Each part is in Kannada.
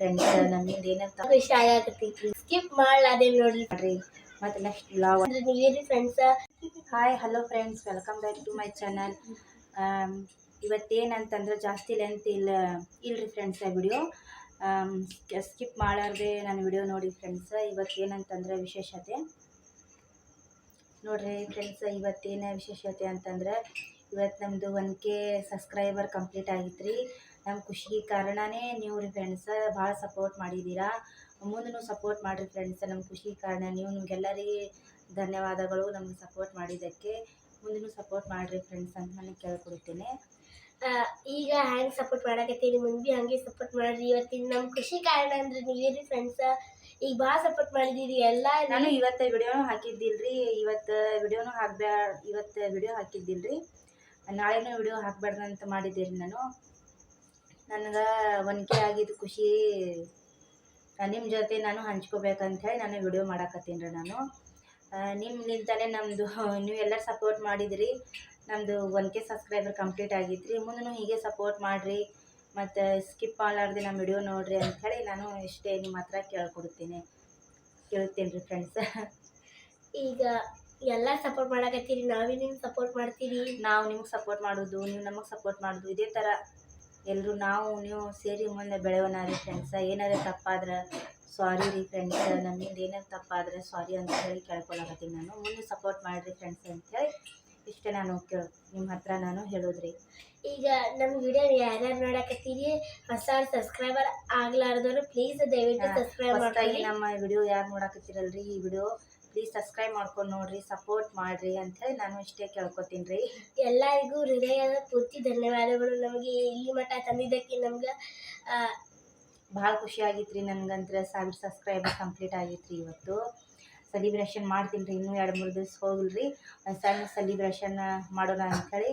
ಫ್ರೆಂಡ್ಸ್ ನಮ್ಮಿಂದ ಏನಂತ ಖುಷಿ ಆಗತೈತಿ ಸ್ಕಿಪ್ ಮಾಡ್ಲಾದೆ ನೋಡ್ರಿ ಮತ್ತೆ ನೆಕ್ಸ್ಟ್ ಬ್ಲಾಗ್ ನೀವೇರಿ friends. Hi hello friends, welcome back to my channel. ಇವತ್ತೇನಂತಂದ್ರೆ ಜಾಸ್ತಿ ಲೆಂತ್ ಇಲ್ರಿ ಫ್ರೆಂಡ್ಸ್ ವಿಡಿಯೋ ಸ್ಕಿಪ್ ಮಾಡಾರ್ದೆ ನಾನು ವಿಡಿಯೋ ನೋಡಿ ಫ್ರೆಂಡ್ಸ್. ಇವತ್ತೇನಂತಂದ್ರೆ ವಿಶೇಷತೆ ನೋಡ್ರಿ ಫ್ರೆಂಡ್ಸ್, ಇವತ್ತೇನು ವಿಶೇಷತೆ ಅಂತಂದ್ರೆ ಇವತ್ತು ನಮ್ಮದು 1K ಸಬ್ಸ್ಕ್ರೈಬರ್ ಕಂಪ್ಲೀಟ್ ಆಗಿತ್ತು ರೀ. ನಮ್ಮ ಖುಷಿಗೆ ಕಾರಣನೇ ನೀವು ರೀ ಫ್ರೆಂಡ್ಸ್. ಭಾಳ ಸಪೋರ್ಟ್ ಮಾಡಿದ್ದೀರಾ, ಮುಂದೂ ಸಪೋರ್ಟ್ ಮಾಡಿರಿ ಫ್ರೆಂಡ್ಸ್. ನಮ್ಮ ಖುಷಿಗೆ ಕಾರಣ ನೀವು. ನಿಮಗೆಲ್ಲರಿಗೆ ಧನ್ಯವಾದಗಳು ನಮಗೆ ಸಪೋರ್ಟ್ ಮಾಡಿದ್ದಕ್ಕೆ. ಮುಂದೂ ಸಪೋರ್ಟ್ ಮಾಡಿರಿ ಫ್ರೆಂಡ್ಸ್ ಅಂತ ನಾನು ಕೇಳ್ಕೊಡ್ತೇನೆ. ಈಗ ಹ್ಯಾಂಗೆ ಸಪೋರ್ಟ್ ಮಾಡಕತ್ತೀನಿ, ಮುಂದೆ ಹಾಗೆ ಸಪೋರ್ಟ್ ಮಾಡಿರಿ. ಇವತ್ತಿನ ನಮ್ಮ ಖುಷಿ ಕಾರಣ ಅಂದ್ರೆ ನೀವೇರಿ ಫ್ರೆಂಡ್ಸ್. ಈಗ ಭಾಳ ಸಪೋರ್ಟ್ ಮಾಡಿದ್ದೀರಿ ಎಲ್ಲ. ನಾನು ಇವತ್ತು ವಿಡಿಯೋನೂ ಹಾಕಿದ್ದಿಲ್ರಿ, ಇವತ್ತು ವಿಡಿಯೋ ಹಾಕಿದ್ದಿಲ್ರಿ, ನಾಳೆನೂ ವಿಡಿಯೋ ಹಾಕಬಾರ್ದಂತ ಮಾಡಿದ್ದೀರಿ. ನನಗೆ 1K ಆಗಿದ್ದು ಖುಷಿ ನಿಮ್ಮ ಜೊತೆ ನಾನು ಹಂಚ್ಕೋಬೇಕಂಥೇಳಿ ನಾನು ವಿಡಿಯೋ ಮಾಡಾಕತ್ತೀನಿ ರೀ. ನಿಮ್ಮಿಂದಲೇ ನಮ್ಮದು ನೀವೆಲ್ಲರೂ ಸಪೋರ್ಟ್ ಮಾಡಿದಿರಿ. ನಮ್ಮದು 1K ಸಬ್ಸ್ಕ್ರೈಬರ್ ಕಂಪ್ಲೀಟ್ ಆಗಿತ್ತು ರೀ. ಮುಂದೂ ಹೀಗೆ ಸಪೋರ್ಟ್ ಮಾಡಿರಿ ಮತ್ತು ಸ್ಕಿಪ್ ಮಾಡಲಾರ್ದೆ ನಮ್ಮ ವಿಡಿಯೋ ನೋಡಿರಿ ಅಂಥೇಳಿ ನಾನು ಇಷ್ಟೇ ನಿಮ್ಮ ಹತ್ರ ಕೇಳ್ತೇನೆ ರೀ ಫ್ರೆಂಡ್ಸ್. ಈಗ ಎಲ್ಲ ಸಪೋರ್ಟ್ ಮಾಡಕತ್ತೀರಿ, ನಾವೇ ನಿಮ್ಗೆ ಸಪೋರ್ಟ್ ಮಾಡ್ತೀರಿ. ನಾವು ನಿಮ್ಗೆ ಸಪೋರ್ಟ್ ಮಾಡೋದು, ನೀವು ನಮಗೆ ಸಪೋರ್ಟ್ ಮಾಡೋದು, ಇದೇ ಥರ ಎಲ್ಲರೂ ನೀವು ಸೇರಿ ಮುಂದೆ ಬೆಳೆಯೋಣ ರೀ ಫ್ರೆಂಡ್ಸ. ಏನಾದ್ರು ತಪ್ಪಾದ್ರೆ ಸಾರಿ ರೀ ಫ್ರೆಂಡ್ಸ್, ನಮ್ಮಿಂದ ಏನಾದ್ರು ತಪ್ಪಾದ್ರೆ ಸಾರಿ ಅಂತ ಹೇಳಿ ಕೇಳ್ಕೊಳಕತ್ತೀನಿ ನಾನು. ಮುಂದೆ ಸಪೋರ್ಟ್ ಮಾಡಿರಿ ಫ್ರೆಂಡ್ಸ್ ಅಂಥೇಳಿ ಇಷ್ಟೇ ನಾನು ನಿಮ್ಮ ಹತ್ರ ನಾನು ಹೇಳೋದ್ರಿ. ಈಗ ನಮ್ಮ ವಿಡಿಯೋ ಯಾರ್ಯಾರು ನೋಡಕತ್ತೀರಿ, ಹೊಸ ಸಬ್ಸ್ಕ್ರೈಬರ್ ಆಗ್ಲಾರ್ದವರು ಪ್ಲೀಸ್ ದಯವಿಟ್ಟು ಸಬ್ಸ್ಕ್ರೈಬ್ ಮಾಡಿ. ನಮ್ಮ ವಿಡಿಯೋ ಯಾರು ನೋಡಕತ್ತೀರಲ್ರಿ, ಈ ವಿಡಿಯೋ ಪ್ಲೀಸ್ ಸಬ್ಸ್ಕ್ರೈಬ್ ಮಾಡ್ಕೊಂಡು ನೋಡಿರಿ, ಸಪೋರ್ಟ್ ಮಾಡಿರಿ ಅಂಥೇಳಿ ನಾನು ಇಷ್ಟೇ ಕೇಳ್ಕೊತೀನಿ ರೀ. ಎಲ್ಲರಿಗೂ ಹೃದಯದ ಪೂರ್ತಿ ಧನ್ಯವಾದಗಳು. ನಮಗೆ ಇಲ್ಲಿ ಮಟ್ಟ ತಂದಿದ್ದಕ್ಕೆ ನಮ್ಗೆ ಭಾಳ ಖುಷಿ ಆಗಿತ್ತು ರೀ. ನನಗಂದ್ರೆ 1000 ಸಬ್ಸ್ಕ್ರೈಬರ್ ಕಂಪ್ಲೀಟ್ ಆಗಿತ್ತು ರೀ. ಇವತ್ತು ಸೆಲಿಬ್ರೇಷನ್ ಮಾಡ್ತೀನಿ ರೀ, ಇನ್ನೂ 2-3 ದಿವಸ ಹೋಗಿಲ್ರಿ. ಸಣ್ಣ ಸೆಲಿಬ್ರೇಷನ್ ಮಾಡೋಣ ಅಂಥೇಳಿ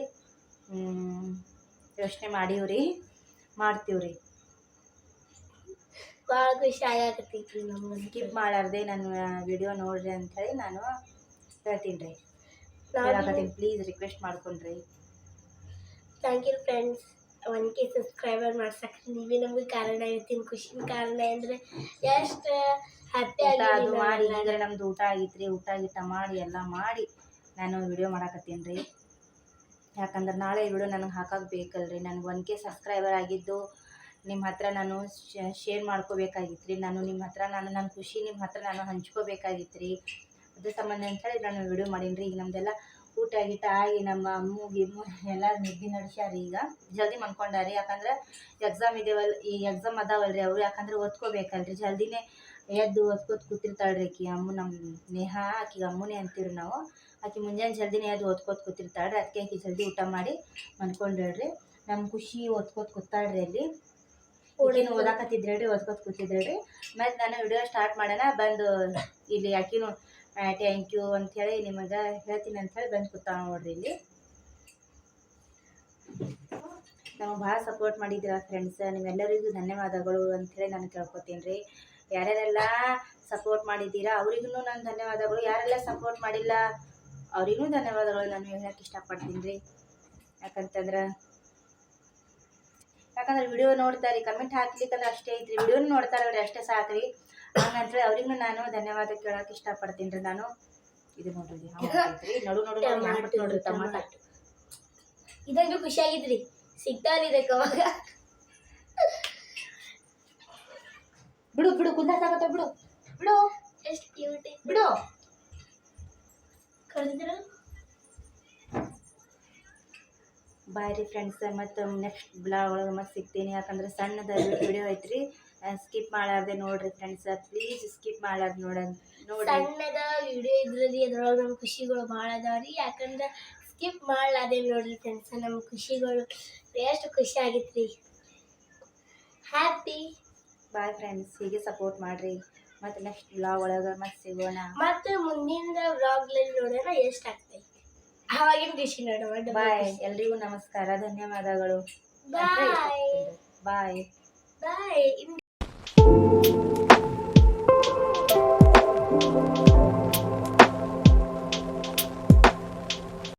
ಯೋಚನೆ ಮಾಡೀವ್ರಿ, ಮಾಡ್ತೀವ್ರಿ. ಭಾಳ ಖುಷಿ ಆಗಕತ್ತೈತಿ ನಮ್ಗೆ. ಸ್ಕಿಪ್ ಮಾಡಾರ್ದೆ ನನ್ನ ವಿಡಿಯೋ ನೋಡ್ರಿ ಅಂಥೇಳಿ ನಾನು ಹೇಳ್ತೀನಿ ರೀ, ಹೇಳಕತ್ತೀನಿ. ಪ್ಲೀಸ್ ರಿಕ್ವೆಸ್ಟ್ ಮಾಡ್ಕೊಂಡ್ರಿ. Thank you friends. 1K subscriber ಮಾಡ್ಸಕ್ಕೆ ನೀವೇ ನಮಗೆ ಕಾರಣ. ಇವತ್ತಿನ ಖುಷಿನ ಕಾರಣ ಅಂದರೆ ಎಷ್ಟು ಹ್ಯಾಪಿ ಆಗಿ ಮಾಡಿ. ಅಂದರೆ ನಮ್ದು ಊಟ ಆಗಿತ್ತು ರೀ, ಊಟ ಗೀಟ ಮಾಡಿ ಎಲ್ಲ ಮಾಡಿ ನಾನು ವಿಡಿಯೋ ಮಾಡಾಕತ್ತೀನಿ ರೀ. ಯಾಕಂದ್ರೆ ನಾಳೆ ವಿಡಿಯೋ ನನಗೆ ಹಾಕಕ್ಕೆ ಬೇಕಲ್ರಿ. ನನಗೆ 1K ಸಬ್ಸ್ಕ್ರೈಬರ್ ಆಗಿದ್ದು ನಿಮ್ಮ ಹತ್ರ ನಾನು ಶೇರ್ ಮಾಡ್ಕೋಬೇಕಾಗಿತ್ತು ರೀ. ನಿಮ್ಮ ಹತ್ರ ನನ್ನ ಖುಷಿ ನಿಮ್ಮ ಹತ್ರ ನಾನು ಹಂಚ್ಕೋಬೇಕಾಗಿತ್ತು ರೀ. ಅದ್ರ ಸಂಬಂಧ ಅಂಥೇಳಿ ನಾನು ವಿಡಿಯೋ ಮಾಡೀನಿ ರೀ. ಈಗ ನಮ್ಮದೆಲ್ಲ ಊಟ ಗೀಟ ಆಗಿ ನಮ್ಮ ಅಮ್ಮು ಎಲ್ಲ ನಿದ್ದೆ ನಡೆಸ್ಯಾರಿ. ಈಗ ಜಲ್ದಿ ಮನ್ಕೊಂಡಾರಿ, ಯಾಕಂದ್ರೆ ಎಕ್ಸಾಮ್ ಈ ಎಕ್ಸಾಮ್ ಅದಾವಲ್ರಿ ಅವರು. ಯಾಕಂದ್ರೆ ಓದ್ಕೋಬೇಕಲ್ರಿ, ಜಲ್ದಿನೇ ಎದ್ದು ಓದ್ಕೋತ ಕೂತಿರ್ತಾಳ್ರಿ ಆಕಿ ಅಮ್ಮು. ನಮ್ಮ ನೇಹ ಆಕಿಗೆ ಅಮ್ಮನೇ ಅಂತೀವಿ ನಾವು. ಆಕಿ ಮುಂಜಾನೆ ಜಲ್ದಿನೇ ಎದ್ದು ಓದ್ಕೋತ ಕೂತಿರ್ತಾಳ್ರಿ. ಅದಕ್ಕೆ ಆಕಿ ಜಲ್ದಿ ಊಟ ಮಾಡಿ ಮನ್ಕೊಂಡ್ರಿ. ನಮ್ಮ ಖುಷಿ ಓದ್ಕೋತ ಕೂತಾಳ್ರಿ. ಅಲ್ಲಿ ಊಟೇನು ಓದಾಕತ್ತಿದ್ರಿ, ಓದ್ಕೋತ ಕೂತಿದ್ರಿ. ಮತ್ತು ನಾನು ವಿಡಿಯೋ ಸ್ಟಾರ್ಟ್ ಮಾಡೋಣ ಬಂದು ಇಲ್ಲಿ ಆಕಿನೂ ಥ್ಯಾಂಕ್ ಯು ಅಂಥೇಳಿ ನಿಮಗೆ ಹೇಳ್ತೀನಿ ಅಂಥೇಳಿ ಬಂದು ಕೂತಾಳ ನೋಡ್ರಿ. ಇಲ್ಲಿ ನಮಗೆ ಭಾಳ ಸಪೋರ್ಟ್ ಮಾಡಿದ್ದೀರ ಫ್ರೆಂಡ್ಸ್, ನಿಮ್ಮೆಲ್ಲರಿಗೂ ಧನ್ಯವಾದಗಳು ಅಂಥೇಳಿ ನಾನು ಕೇಳ್ಕೊತೀನಿ ರೀ. ಯಾರ್ಯಾರೆಲ್ಲ ಸಪೋರ್ಟ್ ಮಾಡಿದ್ದೀರಾ ಅವರಿಗೂ ನಾನು ಧನ್ಯವಾದಗಳು, ಯಾರೆಲ್ಲ ಸಪೋರ್ಟ್ ಮಾಡಿಲ್ಲ ಅವರಿಗೂ ಧನ್ಯವಾದಗಳು ನಾನು ಹೇಳಕ್ಕೆ ಇಷ್ಟಪಡ್ತೀನಿ ರೀ. ಯಾಕಂದ್ರೆ ವಿಡಿಯೋ ನೋಡ್ತಾರೆ, ಕಮೆಂಟ್ ಹಾಕ್ಲಿಕ್ಕಂದ್ರೆ ಅಷ್ಟೇ ಐತ್ರಿ. ವಿಡಿಯೋನು ನೋಡ್ತಾರಲ್ರಿ, ಅಷ್ಟೇ ಸಾಕ್ರಿ. ಹಂಗಂತೇಳಿ ಅವ್ರಿಗೂ ನಾನು ಧನ್ಯವಾದ ಕೇಳೋಕೆ ಇಷ್ಟಪಡ್ತೀನಿ ರೀ. ನಾನು ಇದು ನೋಡ್ರಿ ನಡು ನೋಡ್ರಿ ಟಮಾಟ. ಇದಂತೂ ಖುಷಿ ಆಗಿದ್ರಿ, ಸಿಗ್ತಾರಿದಕ್ಕೆ ಅವಾಗ. ಬಿಡು ಕುಂದಾಗತ್ತ, ಬಿಡು ಎಷ್ಟು ಕ್ಯೂಟ್ ಬಿಡು. ಕರೆದಿದ್ರು ಬಾಯ್ ರೀ ಫ್ರೆಂಡ್ಸ್. ಮತ್ತು ನೆಕ್ಸ್ಟ್ ಬ್ಲಾಗ್ ಒಳಗೆ ಮತ್ತೆ ಸಿಗ್ತೀನಿ. ಯಾಕಂದ್ರೆ ಸಣ್ಣದ ವಿಡಿಯೋ ಐತ್ರಿ, ಸ್ಕಿಪ್ ಮಾಡಾರ್ದೆ ನೋಡ್ರಿ ಫ್ರೆಂಡ್ಸ್. ಪ್ಲೀಸ್ ಸ್ಕಿಪ್ ಮಾಡಾರ್ದು ನೋಡಿ. ಸಣ್ಣದ ವಿಡಿಯೋ ಇದ್ರಲ್ಲಿ ಅದ್ರೊಳಗೆ ನಮ್ಮ ಖುಷಿಗಳು ಭಾಳ ಅದಾವ್ರಿ. ಯಾಕಂದ್ರೆ ಸ್ಕಿಪ್ ಮಾಡಲಾದೆ ನೋಡ್ರಿ ಫ್ರೆಂಡ್ಸ್. ನಮ್ಮ ಖುಷಿಗಳು ಎಷ್ಟು ಖುಷಿ ಆಗಿತ್ತು ರೀ. ಹ್ಯಾಪಿ ಬಾಯ್ ಫ್ರೆಂಡ್ಸ್, ಹೀಗೆ ಸಪೋರ್ಟ್ ಮಾಡಿರಿ. ಮತ್ತು ನೆಕ್ಸ್ಟ್ ಬ್ಲಾಗ್ ಒಳಗೆ ಮತ್ತೆ ಸಿಗೋಣ. ಮತ್ತು ಮುಂದಿನ ಬ್ಲಾಗ್ನಲ್ಲಿ ನೋಡೋಣ ಎಷ್ಟು ಆಗ್ತೈತಿ, ಅವಾಗಿನ ಖುಷಿ ನೋಡೋಣ. ಬಾಯ್, ಎಲ್ರಿಗೂ ನಮಸ್ಕಾರ, ಧನ್ಯವಾದಗಳು. ಬಾಯ್ ಬಾಯ್.